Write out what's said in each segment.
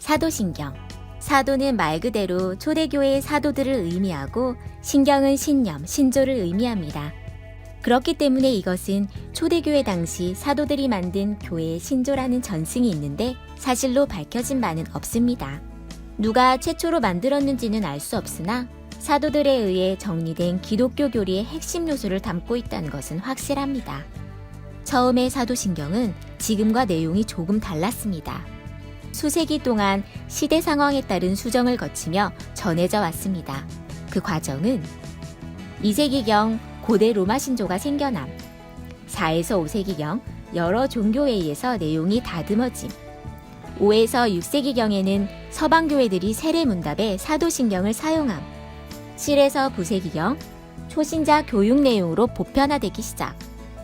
사도신경. 사도는 말 그대로 초대교회의 사도들을 의미하고 신경은 신념, 신조를 의미합니다. 그렇기 때문에 이것은 초대교회 당시 사도들이 만든 교회의 신조라는 전승이 있는데 사실로 밝혀진 바는 없습니다. 누가 최초로 만들었는지는 알 수 없으나 사도들에 의해 정리된 기독교 교리의 핵심 요소를 담고 있다는 것은 확실합니다. 처음의 사도신경은 지금과 내용이 조금 달랐습니다. 수세기 동안 시대 상황에 따른 수정을 거치며 전해져 왔습니다. 그 과정은 2세기경 고대 로마 신조가 생겨남, 4에서 5세기경 여러 종교에 의해서 내용이 다듬어짐, 5에서 6세기경에는 서방교회들이 세례문답에 사도신경을 사용함, 7에서 9세기경 초신자 교육 내용으로 보편화되기 시작,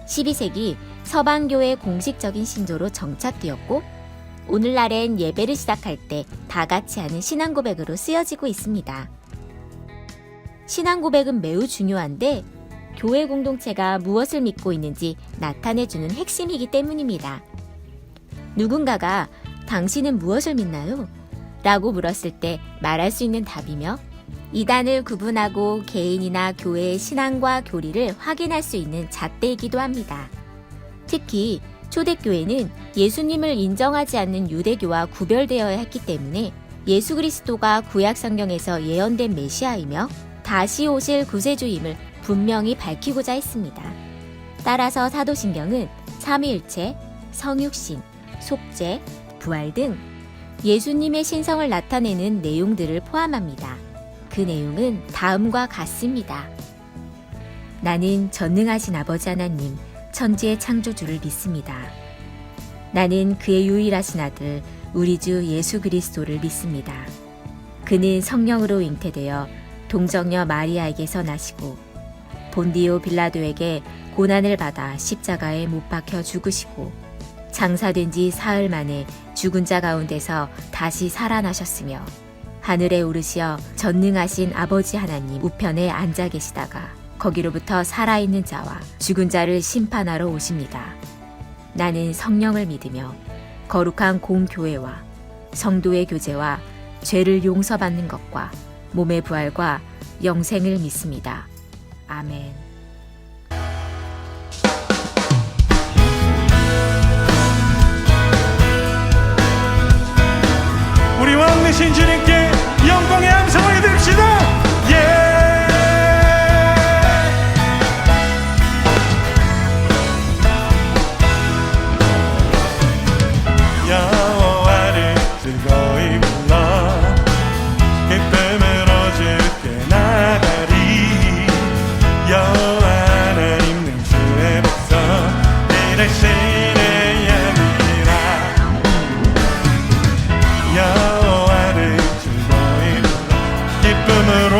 12세기 서방교회 공식적인 신조로 정착되었고 오늘날엔 예배를 시작할 때 다 같이 하는 신앙고백으로 쓰여지고 있습니다. 신앙고백은 매우 중요한데 교회 공동체가 무엇을 믿고 있는지 나타내주는 핵심이기 때문입니다. 누군가가 당신은 무엇을 믿나요? 라고 물었을 때 말할 수 있는 답이며 이단을 구분하고 개인이나 교회의 신앙과 교리를 확인할 수 있는 잣대이기도 합니다. 특히 초대교회는 예수님을 인정하지 않는 유대교와 구별되어야 했기 때문에 예수 그리스도가 구약 성경에서 예언된 메시아이며 다시 오실 구세주임을 분명히 밝히고자 했습니다. 따라서 사도신경은 삼위일체, 성육신, 속죄, 부활 등 예수님의 신성을 나타내는 내용들을 포함합니다. 그 내용은 다음과 같습니다. 나는 전능하신 아버지 하나님, 천지의 창조주를 믿습니다. 나는 그의 유일하신 아들, 우리 주 예수 그리스도를 믿습니다. 그는 성령으로 잉태되어 동정녀 마리아에게서 나시고 본디오 빌라도에게 고난을 받아 십자가에 못 박혀 죽으시고 장사된 지 사흘 만에 죽은 자 가운데서 다시 살아나셨으며 하늘에 오르시어 전능하신 아버지 하나님 우편에 앉아 계시다가 거기로부터 살아있는 자와 죽은 자를 심판하러 오십니다. 나는 성령을 믿으며 거룩한 공교회와 성도의 교제와 죄를 용서받는 것과 몸의 부활과 영생을 믿습니다. 아멘. 우리 왕 되신 주님께 영광의 함성을 드립시다. 여호와를 즐거이 불러 기쁨으로 주께 나가리. 여호와 하나님 는 주의 백성 이르시는 양이라. 여호와를 즐거이 불러 기쁨으로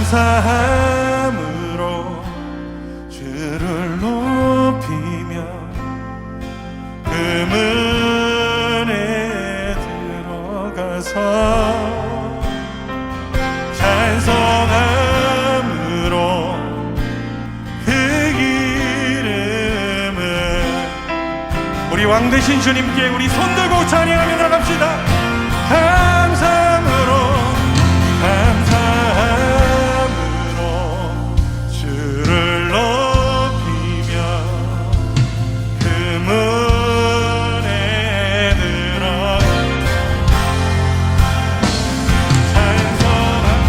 감사함으로 주를 높이며 그문에 들어가서 찬송함으로 그 이름을 우리 왕 되신 주님께 우리 손들고 찬양하며 나갑시다. 감사함으로 주를 높이며 그 문에 들어가 찬송함으로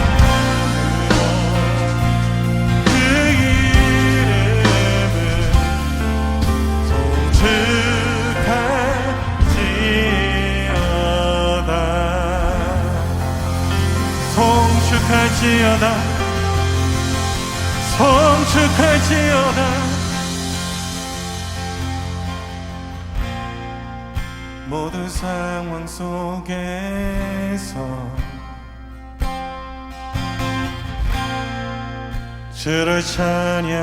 그 이름을 송축할지어다 송축할지어다 모든 상황 속에서 주를 찬양할시라.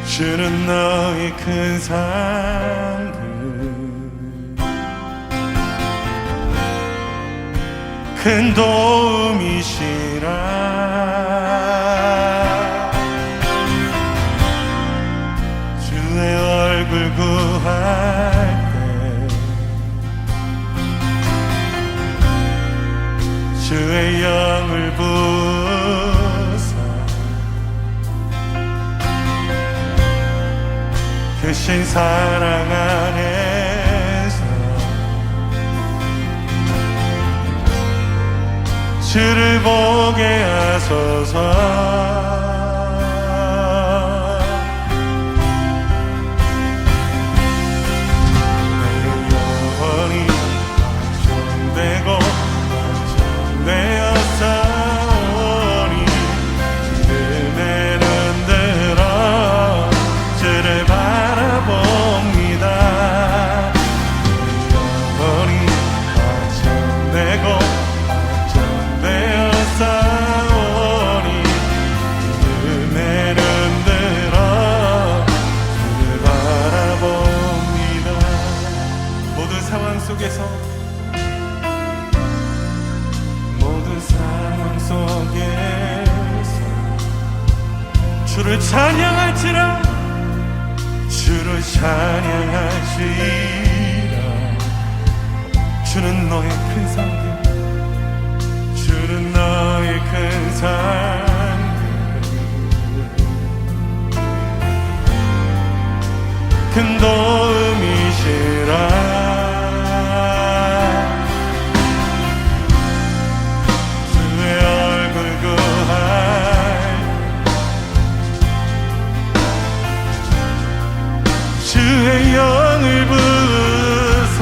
주는 너의 큰 상급 큰 도움이시라. 주의 얼굴 구할 때 주의 영을 부사 크신 사랑 안에서 주를 보게 하소서. 내 영혼이 완전되고 완전되어 싸우니 은혜는 들어 주를 바라봅니다. 내 영혼이 완전되고 싸우니 은혜는 들어 주를 바라봅니다. 모든 상황 속에서 주를 찬양할지라. 주를 찬양할지라. 주는 너의 큰 상급 주는 너의 큰 상급 큰 도움이시라. 주의 얼굴 구할 주의 영을 부사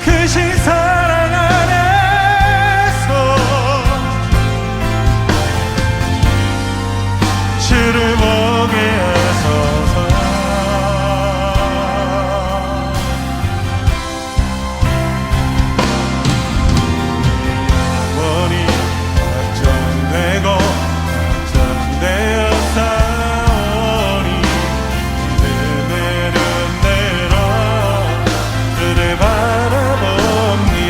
크신 사랑 안에서 주를 보게 하소서. 영원히 확정되고 확정되어 싸우니 은혜는 내려 주를 바라봅니다.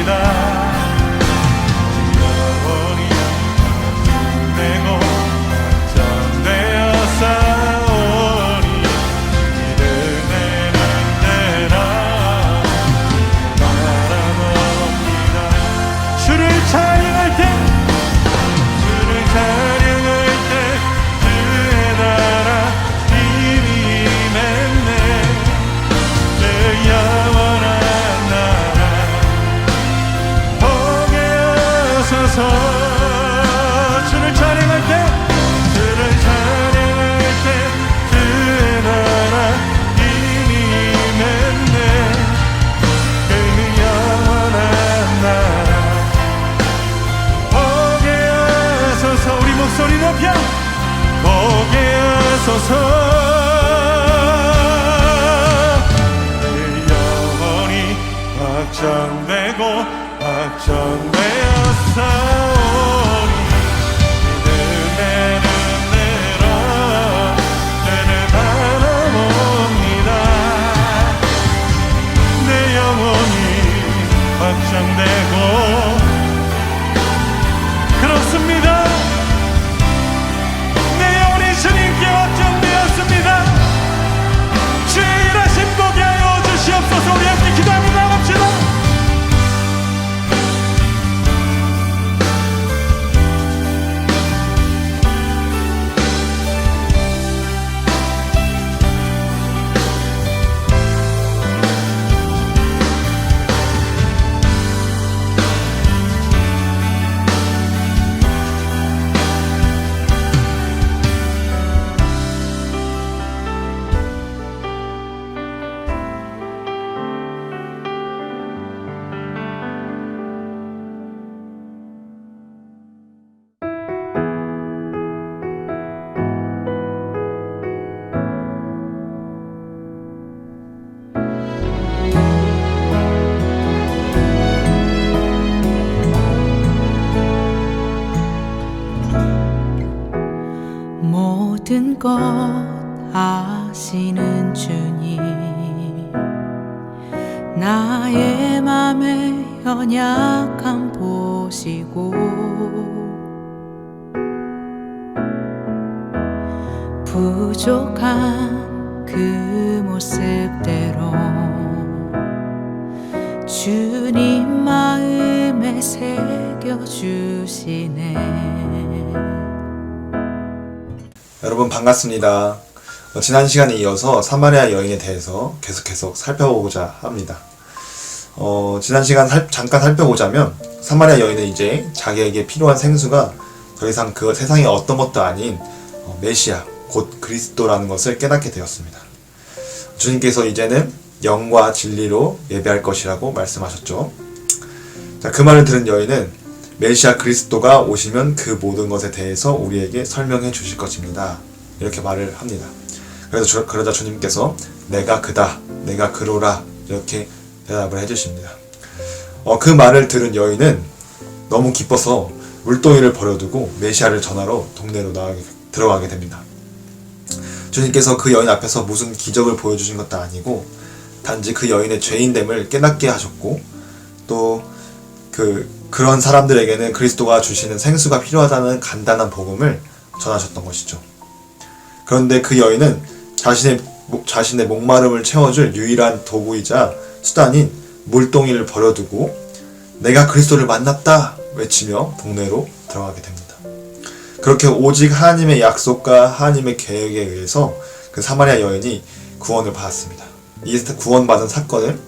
확정되고 확정되었사오니 믿음의 눈으로 눈을 바라봅니다. 내 영혼이 확정되고 그렇습니다. 내 영혼이 주님께 확정되었습니다. 주의 일하심 보게 하여 주시옵소서. 우리 함께 기도하며 나갑시다. 모든 것 아시는 주님, 나의 맘의 연약함 보시고 부족한 그 모습대로 주님 마음에 새겨주시네. 여러분 반갑습니다. 지난 시간에 이어서 사마리아 여인에 대해서 계속해서 살펴보고자 합니다. 지난 시간 잠깐 살펴보자면 사마리아 여인은 이제 자기에게 필요한 생수가 더 이상 그 세상의 어떤 것도 아닌 메시아 곧 그리스도라는 것을 깨닫게 되었습니다. 주님께서 이제는 영과 진리로 예배할 것이라고 말씀하셨죠. 자, 그 말을 들은 여인은 메시아 그리스도가 오시면 그 모든 것에 대해서 우리에게 설명해 주실 것입니다. 이렇게 말을 합니다. 그러자 주님께서 내가 그다, 내가 그로라 이렇게 대답을 해주십니다. 그 말을 들은 여인은 너무 기뻐서 물동이를 버려두고 메시아를 전하러 동네로 들어가게 됩니다. 주님께서 그 여인 앞에서 무슨 기적을 보여주신 것도 아니고 단지 그 여인의 죄인됨을 깨닫게 하셨고 또 그런 사람들에게는 그리스도가 주시는 생수가 필요하다는 간단한 복음을 전하셨던 것이죠. 그런데 그 여인은 자신의 목마름을 채워줄 유일한 도구이자 수단인 물동이를 버려두고 내가 그리스도를 만났다 외치며 동네로 들어가게 됩니다. 그렇게 오직 하나님의 약속과 하나님의 계획에 의해서 그 사마리아 여인이 구원을 받았습니다. 이 구원받은 사건은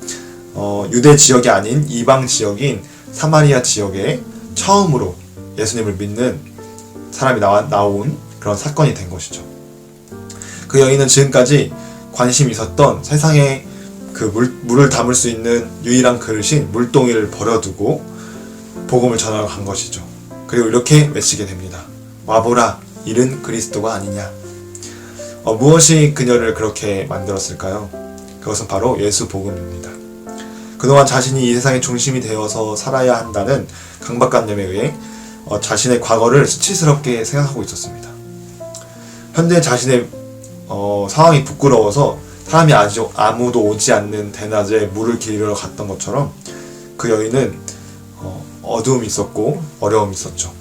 유대 지역이 아닌 이방 지역인 사마리아 지역에 처음으로 예수님을 믿는 사람이 나온 그런 사건이 된 것이죠. 그 여인은 지금까지 관심이 있었던 세상에 그 물을 담을 수 있는 유일한 그릇인 물동이를 버려두고 복음을 전하러 간 것이죠. 그리고 이렇게 외치게 됩니다. 와보라, 이른 그리스도가 아니냐. 무엇이 그녀를 그렇게 만들었을까요? 그것은 바로 예수 복음입니다. 그동안 자신이 이 세상의 중심이 되어서 살아야 한다는 강박관념에 의해 자신의 과거를 수치스럽게 생각하고 있었습니다. 현재 자신의 상황이 부끄러워서 사람이 아무도 오지 않는 대낮에 물을 길러 갔던 것처럼 그 여인은 어두움이 있었고 어려움이 있었죠.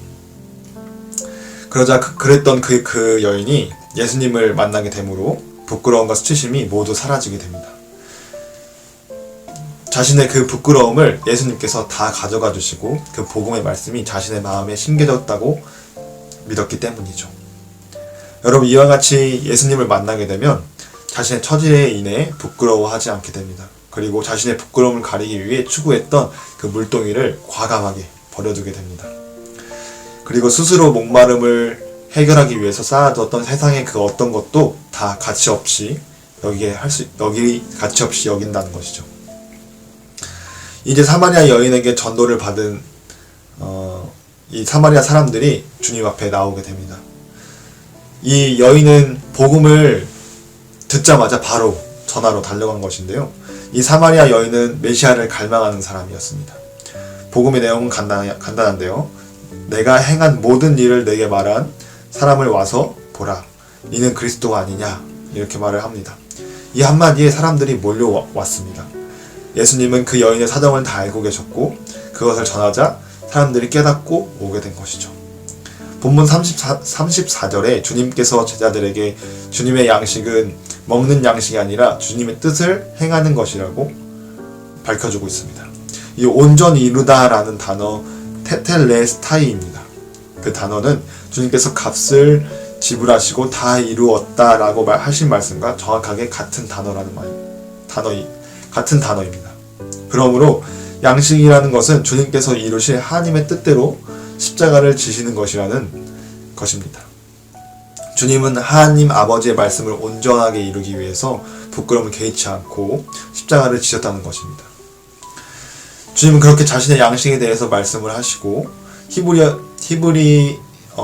그러자 그랬던 그 여인이 예수님을 만나게 되므로 부끄러움과 수치심이 모두 사라지게 됩니다. 자신의 그 부끄러움을 예수님께서 다 가져가 주시고 그 복음의 말씀이 자신의 마음에 심겨졌다고 믿었기 때문이죠. 여러분, 이와 같이 예수님을 만나게 되면 자신의 처지에 인해 부끄러워하지 않게 됩니다. 그리고 자신의 부끄러움을 가리기 위해 추구했던 그 물동이를 과감하게 버려두게 됩니다. 그리고 스스로 목마름을 해결하기 위해서 쌓아두었던 세상의 그 어떤 것도 다 가치 없이 가치 없이 여긴다는 것이죠. 이제 사마리아 여인에게 전도를 받은 이 사마리아 사람들이 주님 앞에 나오게 됩니다. 이 여인은 복음을 듣자마자 바로 전하러 달려간 것인데요. 이 사마리아 여인은 메시아를 갈망하는 사람이었습니다. 복음의 내용은 간단한데요. 내가 행한 모든 일을 내게 말한 사람을 와서 보라. 이는 그리스도가 아니냐. 이렇게 말을 합니다. 이 한마디에 사람들이 몰려왔습니다. 예수님은 그 여인의 사정을 다 알고 계셨고 그것을 전하자 사람들이 깨닫고 오게 된 것이죠. 본문 34절에 주님께서 제자들에게 주님의 양식은 먹는 양식이 아니라 주님의 뜻을 행하는 것이라고 밝혀주고 있습니다. 이 온전히 이루다 라는 단어 테텔레스타이입니다. 그 단어는 주님께서 값을 지불하시고 다 이루었다 라고 하신 말씀과 정확하게 같은 같은 단어입니다. 그러므로 양식이라는 것은 주님께서 이루실 하나님의 뜻대로 십자가를 지시는 것이라는 것입니다. 주님은 하나님 아버지의 말씀을 온전하게 이루기 위해서 부끄러움을 개의치 않고 십자가를 지셨다는 것입니다. 주님은 그렇게 자신의 양식에 대해서 말씀을 하시고 히브리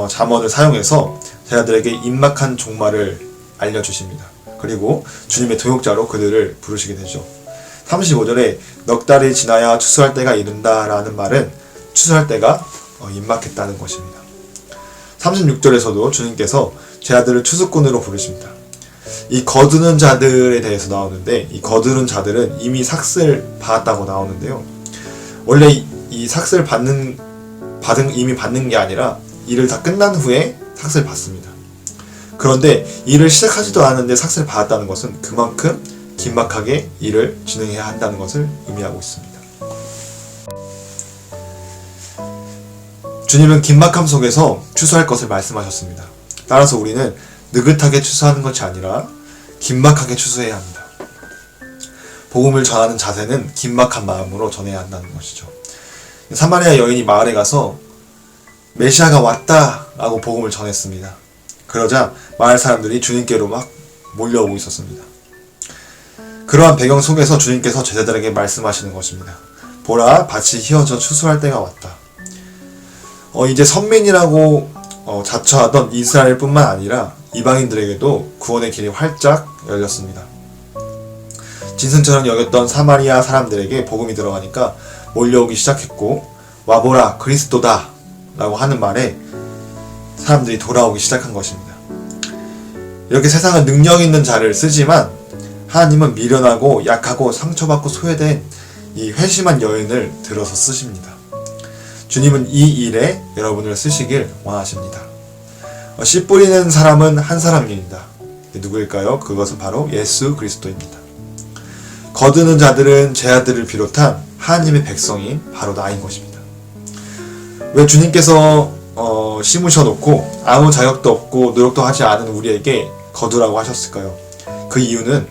잠언을 사용해서 제자들에게 임막한 종말을 알려주십니다. 그리고 주님의 도역자로 그들을 부르시게 되죠. 35절에 넉 달이 지나야 추수할 때가 이른다 라는 말은 추수할 때가 임박했다는 것입니다. 36절에서도 주님께서 제자들을 추수꾼으로 부르십니다. 이 거두는 자들에 대해서 나오는데 이 거두는 자들은 이미 삭슬 받았다고 나오는데요. 원래 이 삭슬 이미 받는 게 아니라 일을 다 끝난 후에 삭슬 받습니다. 그런데 일을 시작하지도 않았는데 삭슬 받았다는 것은 그만큼 긴박하게 일을 진행해야 한다는 것을 의미하고 있습니다. 주님은 긴박함 속에서 추수할 것을 말씀하셨습니다. 따라서 우리는 느긋하게 추수하는 것이 아니라 긴박하게 추수해야 합니다. 복음을 전하는 자세는 긴박한 마음으로 전해야 한다는 것이죠. 사마리아 여인이 마을에 가서 메시아가 왔다 라고 복음을 전했습니다. 그러자 마을 사람들이 주님께로 막 몰려오고 있었습니다. 그러한 배경 속에서 주님께서 제자들에게 말씀하시는 것입니다. 보라, 밭이 희어져 추수할 때가 왔다. 이제 선민이라고 자처하던 이스라엘 뿐만 아니라 이방인들에게도 구원의 길이 활짝 열렸습니다. 진승처럼 여겼던 사마리아 사람들에게 복음이 들어가니까 몰려오기 시작했고 와보라 그리스도다 라고 하는 말에 사람들이 돌아오기 시작한 것입니다. 이렇게 세상은 능력 있는 자를 쓰지만 하나님은 미련하고 약하고 상처받고 소외된 이 회심한 여인을 들어서 쓰십니다. 주님은 이 일에 여러분을 쓰시길 원하십니다. 씨 뿌리는 사람은 한 사람입니다. 누구일까요? 그것은 바로 예수 그리스도입니다. 거두는 자들은 제 아들을 비롯한 하나님의 백성인 바로 나인 것입니다. 왜 주님께서 심으셔놓고 아무 자격도 없고 노력도 하지 않은 우리에게 거두라고 하셨을까요? 그 이유는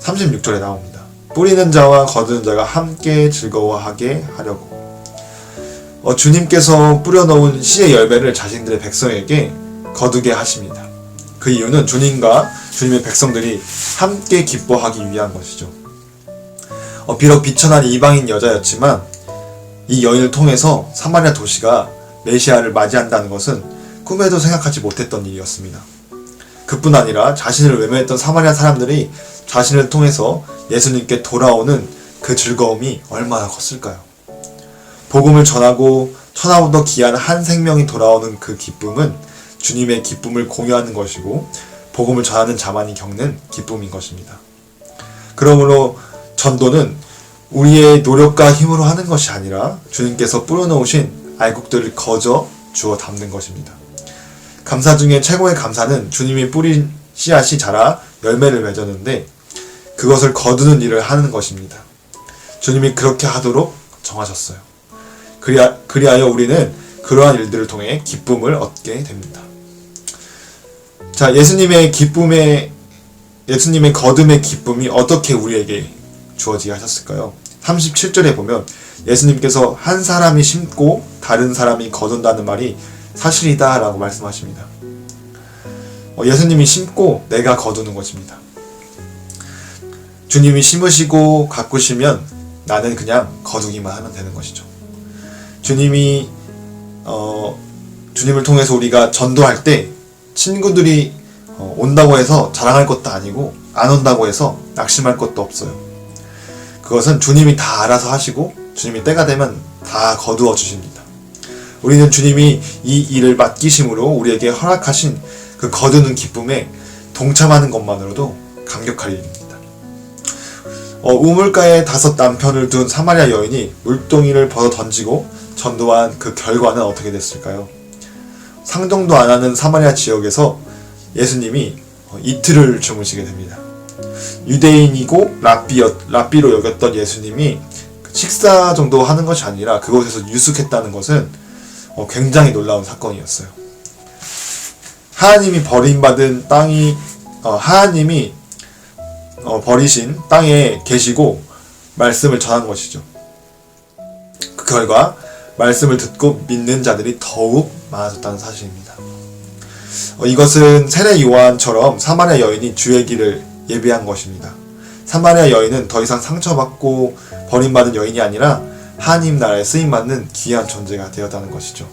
36절에 나옵니다. 뿌리는 자와 거두는 자가 함께 즐거워하게 하려고. 주님께서 뿌려놓은 씨의 열매를 자신들의 백성에게 거두게 하십니다. 그 이유는 주님과 주님의 백성들이 함께 기뻐하기 위한 것이죠. 비록 비천한 이방인 여자였지만 이 여인을 통해서 사마리아 도시가 메시아를 맞이한다는 것은 꿈에도 생각하지 못했던 일이었습니다. 그뿐 아니라 자신을 외면했던 사마리아 사람들이 자신을 통해서 예수님께 돌아오는 그 즐거움이 얼마나 컸을까요? 복음을 전하고 천하보다 귀한 한 생명이 돌아오는 그 기쁨은 주님의 기쁨을 공유하는 것이고 복음을 전하는 자만이 겪는 기쁨인 것입니다. 그러므로 전도는 우리의 노력과 힘으로 하는 것이 아니라 주님께서 뿌려놓으신 알곡들을 거저 주워 담는 것입니다. 감사 중에 최고의 감사는 주님이 뿌린 씨앗이 자라 열매를 맺었는데 그것을 거두는 일을 하는 것입니다. 주님이 그렇게 하도록 정하셨어요. 그리하여 우리는 그러한 일들을 통해 기쁨을 얻게 됩니다. 자, 예수님의 거둠의 기쁨이 어떻게 우리에게 주어지게 하셨을까요? 37절에 보면 예수님께서 한 사람이 심고 다른 사람이 거둔다는 말이 사실이다 라고 말씀하십니다. 예수님이 심고 내가 거두는 것입니다. 주님이 심으시고 가꾸시면 나는 그냥 거두기만 하면 되는 것이죠. 주님을 통해서 우리가 전도할 때 친구들이 온다고 해서 자랑할 것도 아니고 안 온다고 해서 낙심할 것도 없어요. 그것은 주님이 다 알아서 하시고 주님이 때가 되면 다 거두어 주십니다. 우리는 주님이 이 일을 맡기심으로 우리에게 허락하신 그 거두는 기쁨에 동참하는 것만으로도 감격할 일입니다. 우물가에 5 남편을 둔 사마리아 여인이 물동이를 벗어 던지고 전도한 그 결과는 어떻게 됐을까요? 상종도 안 하는 사마리아 지역에서 예수님이 이틀을 주무시게 됩니다. 유대인이고 랍비로 여겼던 예수님이 식사 정도 하는 것이 아니라 그곳에서 유숙했다는 것은 굉장히 놀라운 사건이었어요. 하나님이 버림받은 땅이 하나님이 버리신 땅에 계시고 말씀을 전한 것이죠. 그 결과 말씀을 듣고 믿는 자들이 더욱 많아졌다는 사실입니다. 이것은 세례 요한처럼 사마리아 여인이 주의 길을 예비한 것입니다. 사마리아 여인은 더 이상 상처받고 버림받은 여인이 아니라 하나님 나라에 쓰임받는 귀한 존재가 되었다는 것이죠.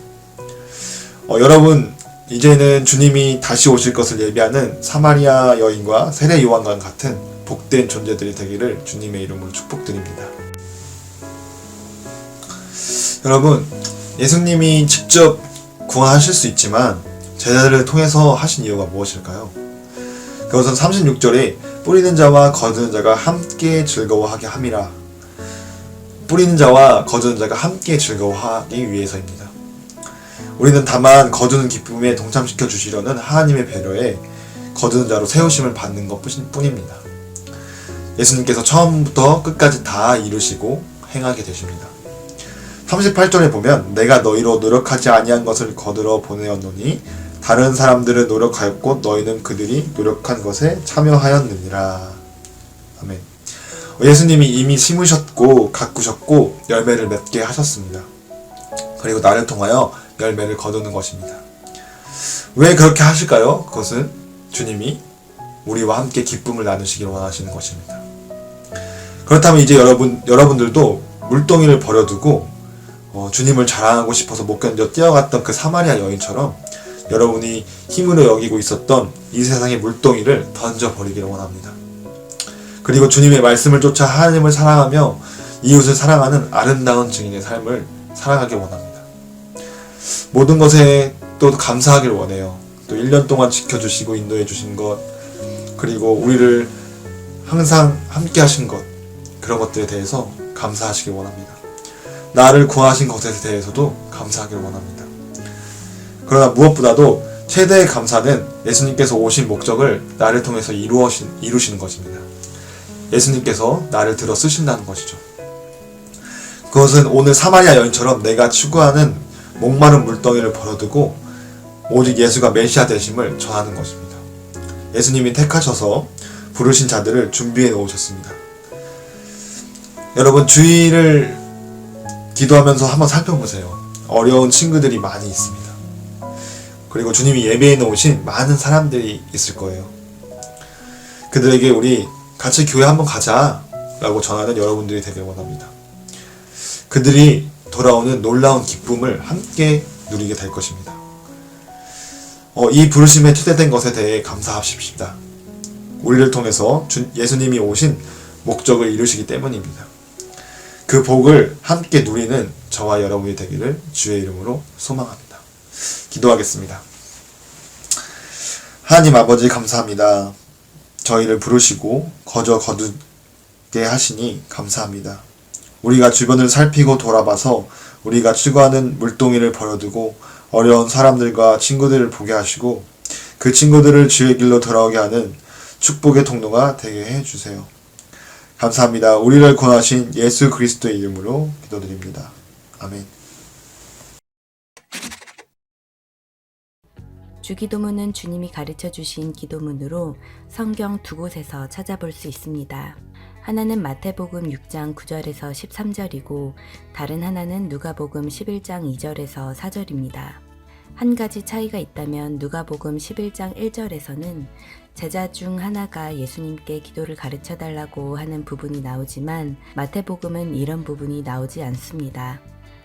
여러분, 이제는 주님이 다시 오실 것을 예비하는 사마리아 여인과 세례 요한과 같은 복된 존재들이 되기를 주님의 이름으로 축복드립니다. 여러분, 예수님이 직접 구원하실 수 있지만 제자들을 통해서 하신 이유가 무엇일까요? 그것은 36절에 뿌리는 자와 거두는 자가 함께 즐거워하게 함이라. 뿌리는 자와 거두는 자가 함께 즐거워하기 위해서입니다. 우리는 다만 거두는 기쁨에 동참시켜 주시려는 하나님의 배려에 거두는 자로 세우심을 받는 것 뿐입니다. 예수님께서 처음부터 끝까지 다 이루시고 행하게 되십니다. 38절에 보면 내가 너희로 노력하지 아니한 것을 거두러 보내었노니 다른 사람들은 노력하였고 너희는 그들이 노력한 것에 참여하였느니라. 아멘. 예수님이 이미 심으셨고 가꾸셨고 열매를 맺게 하셨습니다. 그리고 나를 통하여 열매를 거두는 것입니다. 왜 그렇게 하실까요? 그것은 주님이 우리와 함께 기쁨을 나누시길 원하시는 것입니다. 그렇다면 이제 여러분들도 물동이를 버려두고 주님을 자랑하고 싶어서 못 견뎌 뛰어갔던 그 사마리아 여인처럼 여러분이 힘으로 여기고 있었던 이 세상의 물동이를 던져버리기를 원합니다. 그리고 주님의 말씀을 쫓아 하나님을 사랑하며 이웃을 사랑하는 아름다운 증인의 삶을 살아가길 원합니다. 모든 것에 또 감사하길 원해요. 또 1년 동안 지켜주시고 인도해 주신 것, 그리고 우리를 항상 함께 하신 것, 그런 것들에 대해서 감사하시길 원합니다. 나를 구하신 것에 대해서도 감사하길 원합니다. 그러나 무엇보다도 최대의 감사는 예수님께서 오신 목적을 나를 통해서 이루시는 것입니다. 예수님께서 나를 들어 쓰신다는 것이죠. 그것은 오늘 사마리아 여인처럼 내가 추구하는 목마른 물덩이를 버려두고 오직 예수가 메시아 되심을 전하는 것입니다. 예수님이 택하셔서 부르신 자들을 준비해 놓으셨습니다. 여러분, 주일을 기도하면서 한번 살펴보세요. 어려운 친구들이 많이 있습니다. 그리고 주님이 예배해 놓으신 많은 사람들이 있을 거예요. 그들에게 우리 같이 교회 한번 가자 라고 전하는 여러분들이 되길 원합니다. 그들이 돌아오는 놀라운 기쁨을 함께 누리게 될 것입니다. 이 부르심에 초대된 것에 대해 감사하십시다. 우리를 통해서 예수님이 오신 목적을 이루시기 때문입니다. 그 복을 함께 누리는 저와 여러분이 되기를 주의 이름으로 소망합니다. 기도하겠습니다. 하나님 아버지, 감사합니다. 저희를 부르시고 거두게 하시니 감사합니다. 우리가 주변을 살피고 돌아봐서 우리가 추구하는 물동이를 버려두고 어려운 사람들과 친구들을 보게 하시고 그 친구들을 주의 길로 돌아오게 하는 축복의 통로가 되게 해주세요. 감사합니다. 우리를 구원하신 예수 그리스도의 이름으로 기도드립니다. 아멘. 주기도문은 주님이 가르쳐 주신 기도문으로 성경 2곳에서 찾아볼 수 있습니다. 하나는 마태복음 6장 9절에서 13절이고 다른 하나는 누가복음 11장 2절에서 4절입니다. 한 가지 차이가 있다면 누가복음 11장 1절에서는 제자 중 하나가 예수님께 기도를 가르쳐 달라고 하는 부분이 나오지만 마태복음은 이런 부분이 나오지 않습니다.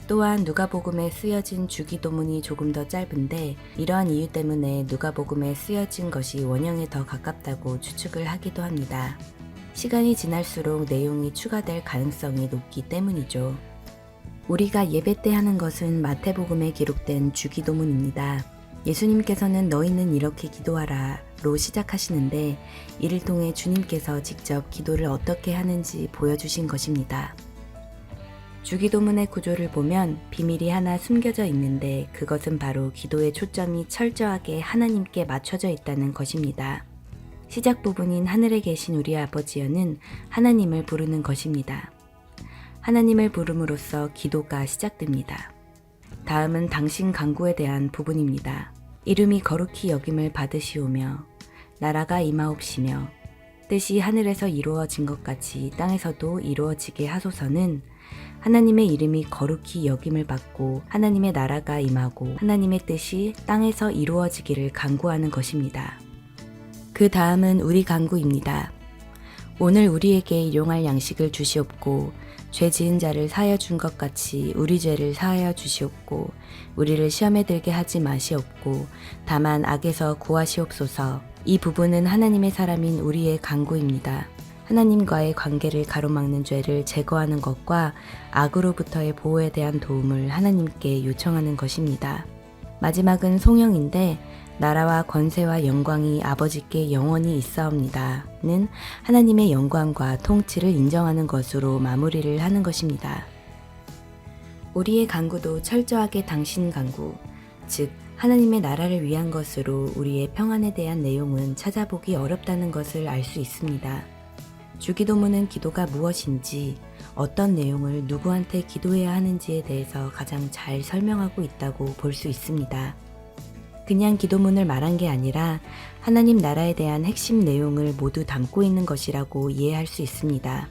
또한 누가복음에 쓰여진 주기도문이 조금 더 짧은데 이러한 이유 때문에 누가복음에 쓰여진 것이 원형에 더 가깝다고 추측을 하기도 합니다. 시간이 지날수록 내용이 추가될 가능성이 높기 때문이죠. 우리가 예배 때 하는 것은 마태복음에 기록된 주기도문입니다. 예수님께서는 너희는 이렇게 기도하라로 시작하시는데 이를 통해 주님께서 직접 기도를 어떻게 하는지 보여주신 것입니다. 주기도문의 구조를 보면 비밀이 하나 숨겨져 있는데 그것은 바로 기도의 초점이 철저하게 하나님께 맞춰져 있다는 것입니다. 시작 부분인 하늘에 계신 우리 아버지여는 하나님을 부르는 것입니다. 하나님을 부름으로써 기도가 시작됩니다. 다음은 당신 간구에 대한 부분입니다. 이름이 거룩히 여김을 받으시오며 나라가 임하옵시며 뜻이 하늘에서 이루어진 것 같이 땅에서도 이루어지게 하소서는 하나님의 이름이 거룩히 여김을 받고 하나님의 나라가 임하고 하나님의 뜻이 땅에서 이루어지기를 간구하는 것입니다. 그 다음은 우리 간구입니다. 오늘 우리에게 일용할 양식을 주시옵고 죄 지은 자를 사하여 준 것 같이 우리 죄를 사하여 주시옵고 우리를 시험에 들게 하지 마시옵고 다만 악에서 구하시옵소서. 이 부분은 하나님의 사람인 우리의 간구입니다. 하나님과의 관계를 가로막는 죄를 제거하는 것과 악으로부터의 보호에 대한 도움을 하나님께 요청하는 것입니다. 마지막은 송영인데 나라와 권세와 영광이 아버지께 영원히 있사옵니다는 하나님의 영광과 통치를 인정하는 것으로 마무리를 하는 것입니다. 우리의 간구도 철저하게 당신 간구, 즉 하나님의 나라를 위한 것으로 우리의 평안에 대한 내용은 찾아보기 어렵다는 것을 알 수 있습니다. 주기도문은 기도가 무엇인지, 어떤 내용을 누구한테 기도해야 하는지에 대해서 가장 잘 설명하고 있다고 볼 수 있습니다. 그냥 기도문을 말한 게 아니라 하나님 나라에 대한 핵심 내용을 모두 담고 있는 것이라고 이해할 수 있습니다.